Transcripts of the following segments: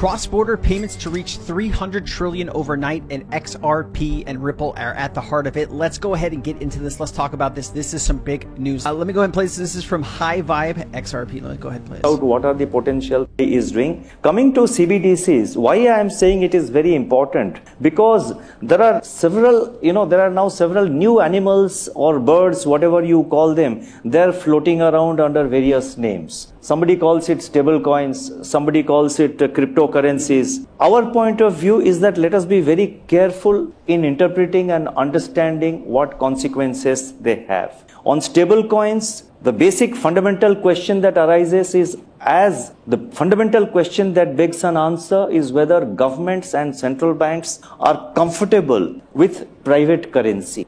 Cross-border payments to reach 300 trillion overnight, and XRP and Ripple are at the heart of it. Let's go ahead and get into this. Let's talk about this. This is some big news. Let me go ahead and play this. This is from High Vibe XRP. Let me go ahead and play this. What are the potential is doing? Coming to CBDCs, why I am saying it is very important? Because there are several, there are now several new animals or birds, whatever you call them. They're floating around under various names. Somebody calls it stable coins, somebody calls it cryptocurrencies. Our point of view is that let us be very careful in interpreting and understanding what consequences they have. On stable coins, the basic fundamental question that arises is the fundamental question that begs an answer is whether governments and central banks are comfortable with private currency.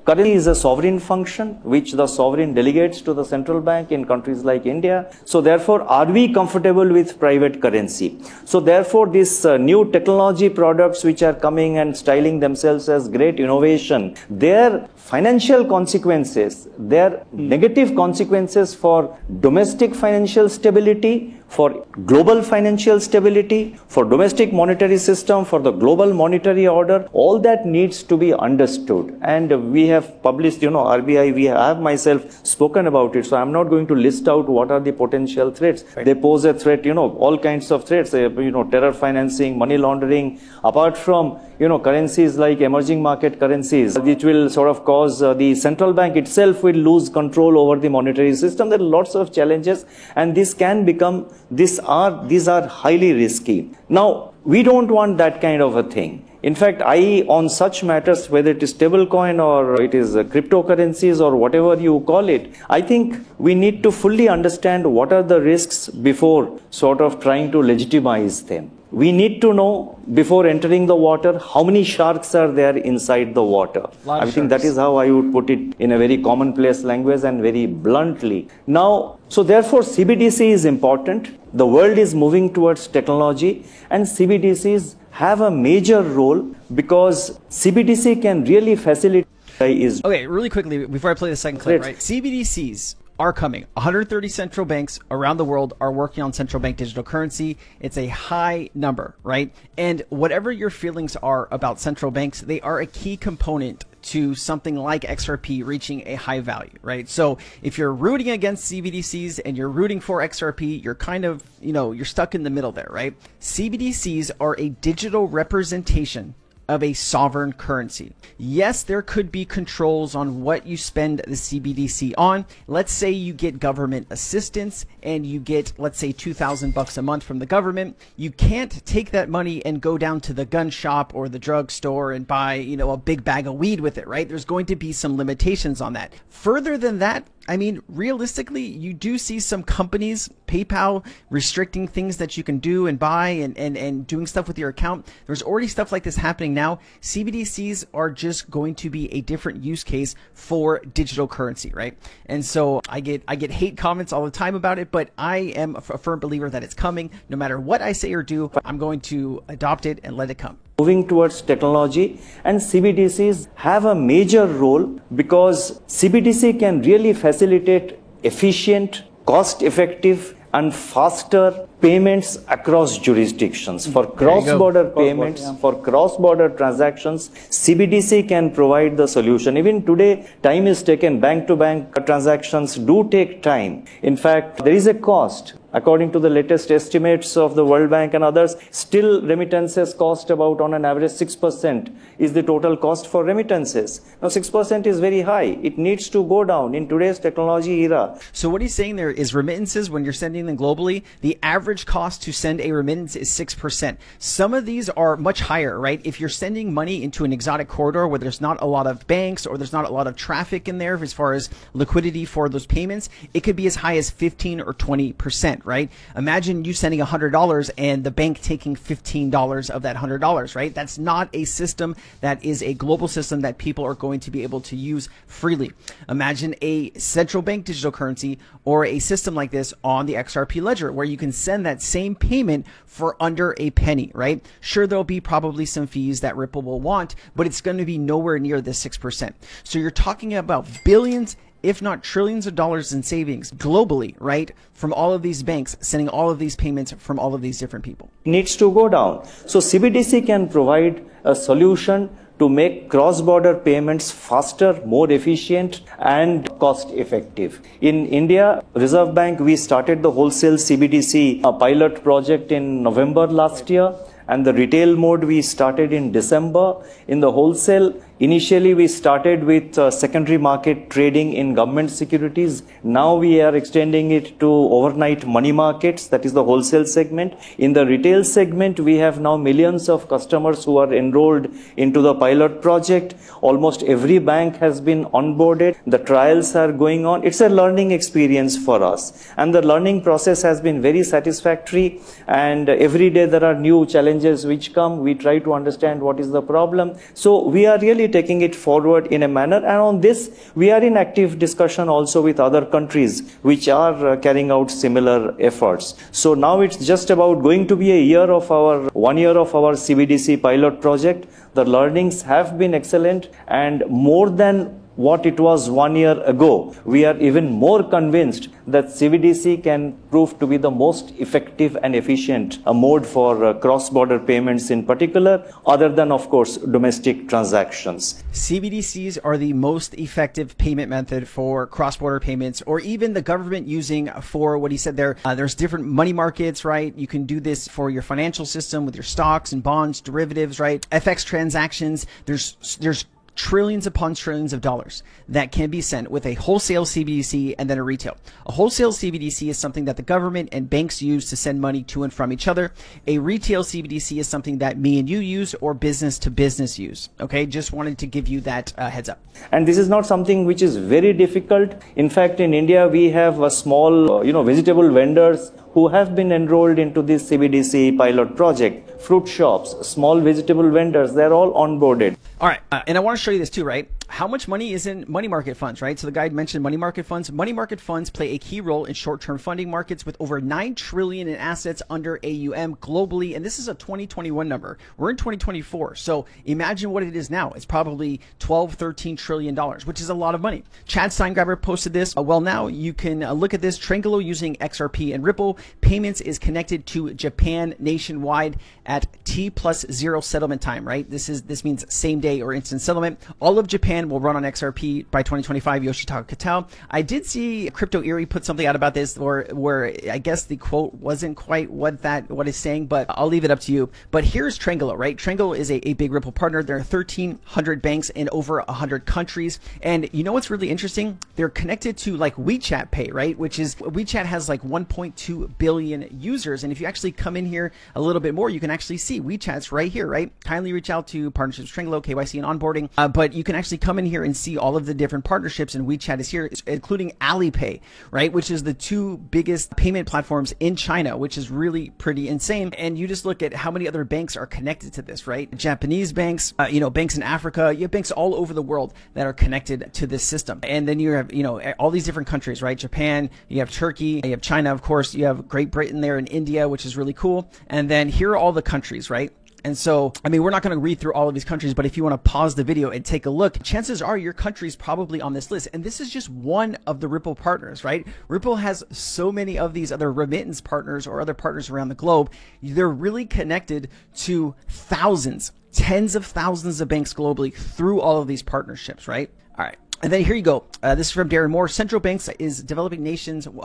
Currency is a sovereign function which the sovereign delegates to the central bank in countries like India. So therefore, are we comfortable with private currency? So therefore, these new technology products which are coming and styling themselves as great innovation, their financial consequences, their negative consequences for domestic financial stability, for global financial stability, for domestic monetary system, for the global monetary order, all that needs to be understood. And we have published, RBI, I have myself spoken about it. So I'm not going to list out what are the potential threats. Right. They pose a threat, all kinds of threats, terror financing, money laundering, apart from, currencies like emerging market currencies, which will sort of cause the central bank itself will lose control over the monetary system. There are lots of challenges, and this can become, these are highly risky. Now, we don't want that kind of a thing. In fact, on such matters, whether it is stablecoin or it is cryptocurrencies or whatever you call it, I think we need to fully understand what are the risks before sort of trying to legitimize them. We need to know before entering the water how many sharks are there inside the water. I think that is how I would put it in a very commonplace language and very bluntly. Now, so therefore CBDC is important. The world is moving towards technology, and CBDCs have a major role because CBDC can really facilitate. Okay, really quickly before I play the second clip, right? CBDCs are coming. 130 central banks around the world are working on central bank digital currency. It's a high number, right? And whatever your feelings are about central banks, they are a key component to something like XRP reaching a high value, right? So if you're rooting against CBDCs and you're rooting for XRP, you're kind of, you're stuck in the middle there, right? CBDCs are a digital representation of a sovereign currency. Yes, there could be controls on what you spend the CBDC on. Let's say you get government assistance and you get, let's say, $2,000 a month from the government. You can't take that money and go down to the gun shop or the drugstore and buy, a big bag of weed with it, right? There's going to be some limitations on that. Further than that, I mean, realistically, you do see some companies, PayPal, restricting things that you can do and buy and doing stuff with your account. There's already stuff like this happening now. CBDCs are just going to be a different use case for digital currency, right? And so I get hate comments all the time about it, but I am a firm believer that it's coming. No matter what I say or do, I'm going to adopt it and let it come. Moving towards technology, and CBDCs have a major role because CBDC can really facilitate efficient, cost-effective and faster payments across jurisdictions. For cross-border payments, for cross-border transactions, CBDC can provide the solution. Even today, time is taken. Bank-to-bank transactions do take time. In fact, there is a cost. According to the latest estimates of the World Bank and others, still remittances cost about on an average 6% is the total cost for remittances. Now 6% is very high. It needs to go down in today's technology era. So what he's saying there is remittances, when you're sending them globally, the average cost to send a remittance is 6%. Some of these are much higher, right? If you're sending money into an exotic corridor where there's not a lot of banks or there's not a lot of traffic in there as far as liquidity for those payments, it could be as high as 15 or 20%. Right? Imagine you sending $100 and the bank taking $15 of that $100, right? That's not a system that is a global system that people are going to be able to use freely. Imagine a central bank digital currency or a system like this on the XRP ledger where you can send that same payment for under a penny, right? Sure, there'll be probably some fees that Ripple will want, but it's going to be nowhere near the 6%. So you're talking about billions if not trillions of dollars in savings globally, right? From all of these banks sending all of these payments from all of these different people. Needs to go down. So CBDC can provide a solution to make cross-border payments faster, more efficient and cost-effective. In India, Reserve Bank, we started the wholesale CBDC pilot project in November last year, and the retail mode we started in December. In the wholesale, initially we started with secondary market trading in government securities. Now we are extending it to overnight money markets, that is the wholesale segment. In the retail segment, we have now millions of customers who are enrolled into the pilot project. Almost every bank has been onboarded. The trials are going on. It's a learning experience for us. And the learning process has been very satisfactory. And every day there are new challenges which come. We try to understand what is the problem. So we are really taking it forward in a manner, and on this we are in active discussion also with other countries which are carrying out similar efforts. So now it's just about going to be a year of our 1 year of our CBDC pilot project. The learnings have been excellent, and more than what it was 1 year ago, we are even more convinced that CBDC can prove to be the most effective and efficient mode for cross-border payments in particular, other than, of course, domestic transactions. CBDCs are the most effective payment method for cross-border payments, or even the government using for what he said there. There's different money markets, right? You can do this for your financial system with your stocks and bonds, derivatives, right? FX transactions. There's trillions upon trillions of dollars that can be sent with a wholesale CBDC and then a retail. A wholesale CBDC is something that the government and banks use to send money to and from each other. A retail CBDC is something that me and you use or business to business use. Okay, just wanted to give you that heads up. And this is not something which is very difficult. In fact, in India, we have a small, vegetable vendors who have been enrolled into this CBDC pilot project. Fruit shops, small vegetable vendors, they're all onboarded. All right. And I want to show you this too, right? How much money is in money market funds, right? So the guy mentioned money market funds. Money market funds play a key role in short-term funding markets with over 9 trillion in assets under AUM globally. And this is a 2021 number. We're in 2024. So imagine what it is now. It's probably $12-13 trillion, which is a lot of money. Chad Steingraber posted this. Well, now you can look at this. Trangelo using XRP and Ripple payments is connected to Japan nationwide at T+0 settlement time, right? This means same day or instant settlement. All of Japan will run on XRP by 2025. Yoshitaka Kitao. I did see Crypto Eerie put something out about this, where I guess the quote wasn't quite what it's saying, but I'll leave it up to you. But here's Trangelo, right? Trangelo is a big Ripple partner. There are 1,300 banks in over 100 countries, and you know what's really interesting? They're connected to like WeChat Pay, right? Which is WeChat has like 1.2 billion users, and if you actually come in here a little bit more, you can actually see WeChat's right here, right? Kindly reach out to Partnerships Trangelo, KYC and onboarding, but you can actually come in here and see all of the different partnerships, and WeChat is here, including Alipay, right? Which is the 2 biggest payment platforms in China, which is really pretty insane. And you just look at how many other banks are connected to this, right? Japanese banks, banks in Africa, you have banks all over the world that are connected to this system. And then you have, all these different countries, right? Japan, you have Turkey, you have China, of course, you have Great Britain there and India, which is really cool. And then here are all the countries, right? And so, we're not going to read through all of these countries, but if you want to pause the video and take a look, chances are your country's probably on this list. And this is just one of the Ripple partners, right? Ripple has so many of these other remittance partners or other partners around the globe. They're really connected to thousands, tens of thousands of banks globally through all of these partnerships, right? All right. And then here you go. This is from Darren Moore. Central banks in developing nations will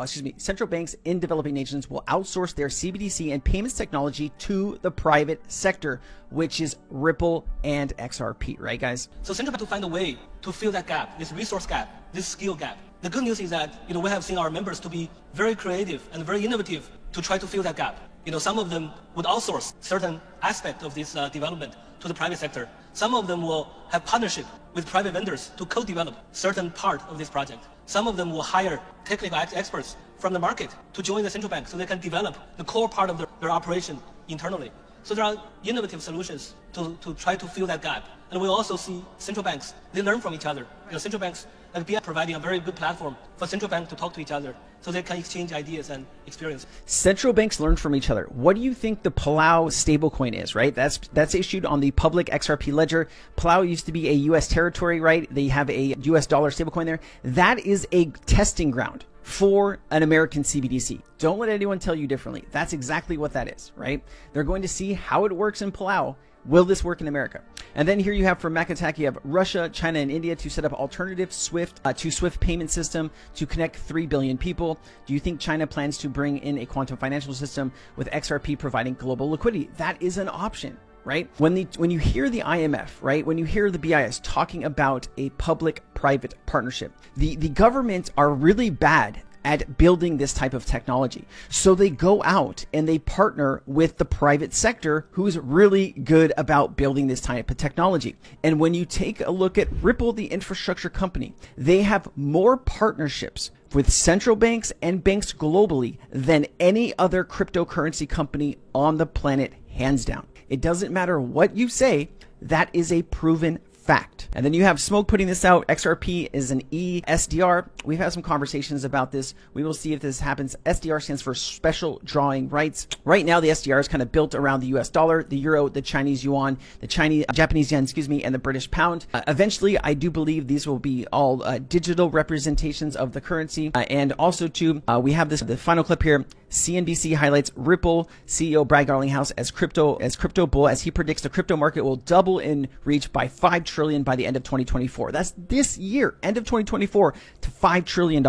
outsource their CBDC and payments technology to the private sector, which is Ripple and XRP, right, guys? So central bank to find a way to fill that gap, this resource gap, this skill gap. The good news is that we have seen our members to be very creative and very innovative to try to fill that gap. Some of them would outsource certain aspect of this development to the private sector. Some of them will have partnership with private vendors to co-develop certain part of this project. Some of them will hire technical experts from the market to join the central bank so they can develop the core part of their operation internally. So there are innovative solutions to try to fill that gap. And we also see central banks, they learn from each other. Central banks like BI providing a very good platform for central banks to talk to each other so they can exchange ideas and experience. Central banks learn from each other. What do you think the Palau stablecoin is, right? That's issued on the public XRP ledger. Palau used to be a U.S. territory, right? They have a U.S. dollar stablecoin there. That is a testing ground for an American CBDC. Don't let anyone tell you differently. That's exactly what that is, right? They're going to see how it works in Palau. Will this work in America? And then here you have from McAtack, you have Russia, China, and India to set up alternative SWIFT payment system to connect 3 billion people. Do you think China plans to bring in a quantum financial system with XRP providing global liquidity? That is an option, right? When you hear the IMF, right? When you hear the BIS talking about a public-private partnership, the governments are really bad at building this type of technology. So they go out and they partner with the private sector who's really good about building this type of technology. And when you take a look at Ripple, the infrastructure company, they have more partnerships with central banks and banks globally than any other cryptocurrency company on the planet, hands down. It doesn't matter what you say, that is a proven fact. And then you have Smoke putting this out. XRP is an ESDR. We've had some conversations about this. We will see if this happens. SDR stands for special drawing rights. Right now, the SDR is kind of built around the US dollar, the euro, the Chinese yuan, the Japanese yen, and the British pound. Eventually, I do believe these will be all digital representations of the currency. And also too, we have the final clip here. CNBC highlights Ripple CEO Brad Garlinghouse as crypto bull, as he predicts the crypto market will double in reach by $5 trillion by the end of 2024. That's this year, end of 2024, to $5 trillion.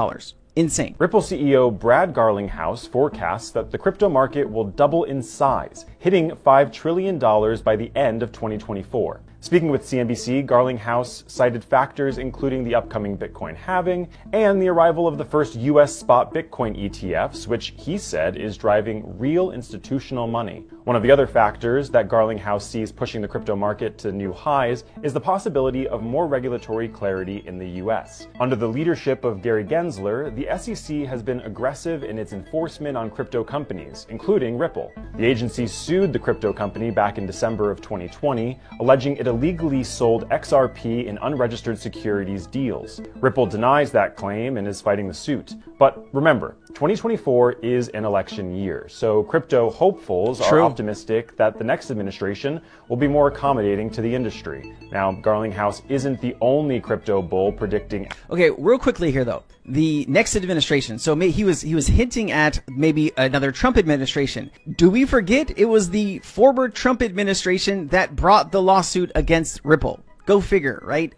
Insane. Ripple CEO Brad Garlinghouse forecasts that the crypto market will double in size, hitting $5 trillion by the end of 2024. Speaking with CNBC, Garlinghouse cited factors including the upcoming Bitcoin halving and the arrival of the first U.S. spot Bitcoin ETFs, which he said is driving real institutional money. One of the other factors that Garlinghouse sees pushing the crypto market to new highs is the possibility of more regulatory clarity in the U.S. Under the leadership of Gary Gensler, the SEC has been aggressive in its enforcement on crypto companies, including Ripple. The agency sued the crypto company back in December of 2020, alleging it illegally sold XRP in unregistered securities deals. Ripple denies that claim and is fighting the suit. But remember, 2024 is an election year, so crypto hopefuls are optimistic that the next administration will be more accommodating to the industry. Now, Garlinghouse isn't the only crypto bull predicting. Okay, real quickly here though, the next administration. So he was hinting at maybe another Trump administration. Do we forget it was the former Trump administration that brought the lawsuit against Ripple? Go figure, right?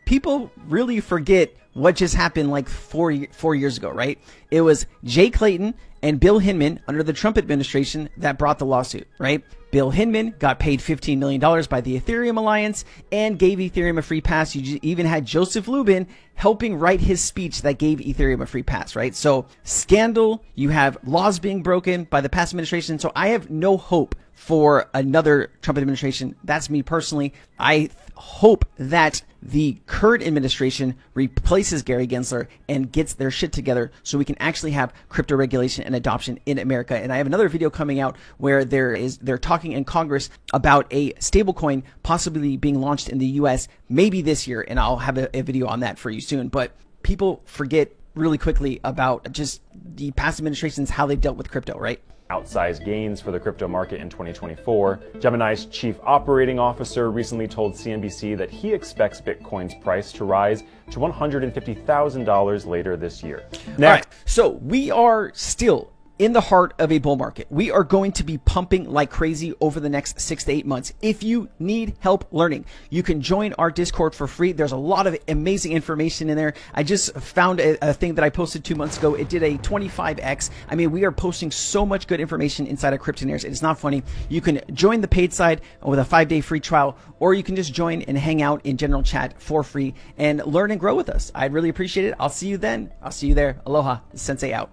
People really forget what just happened like four years ago, right? It was Jay Clayton and Bill Hinman under the Trump administration that brought the lawsuit, right? Bill Hinman got paid $15 million by the Ethereum Alliance and gave Ethereum a free pass. You even had Joseph Lubin helping write his speech that gave Ethereum a free pass, right? So scandal, you have laws being broken by the past administration. So I have no hope for another Trump administration. That's me personally. I hope that the current administration replaces Gary Gensler and gets their shit together so we can actually have crypto regulation and adoption in America. And I have another video coming out where they're talking in Congress about a stablecoin possibly being launched in the US maybe this year, and I'll have a video on that for you soon. But people forget really quickly about just the past administrations, how they've dealt with crypto, right? Outsized gains for the crypto market in 2024. Gemini's chief operating officer recently told CNBC that he expects Bitcoin's price to rise to $150,000 later this year. Next. All right, so we are still in the heart of a bull market. We are going to be pumping like crazy over the next 6 to 8 months. If you need help learning, you can join our Discord for free. There's a lot of amazing information in there. I just found a thing that I posted 2 months ago. It did a 25x. I mean, we are posting so much good information inside of Cryptonaires. It's not funny. You can join the paid side with a 5-day free trial, or you can just join and hang out in general chat for free and learn and grow with us. I'd really appreciate it. I'll see you then. I'll see you there. Aloha. Sensei out.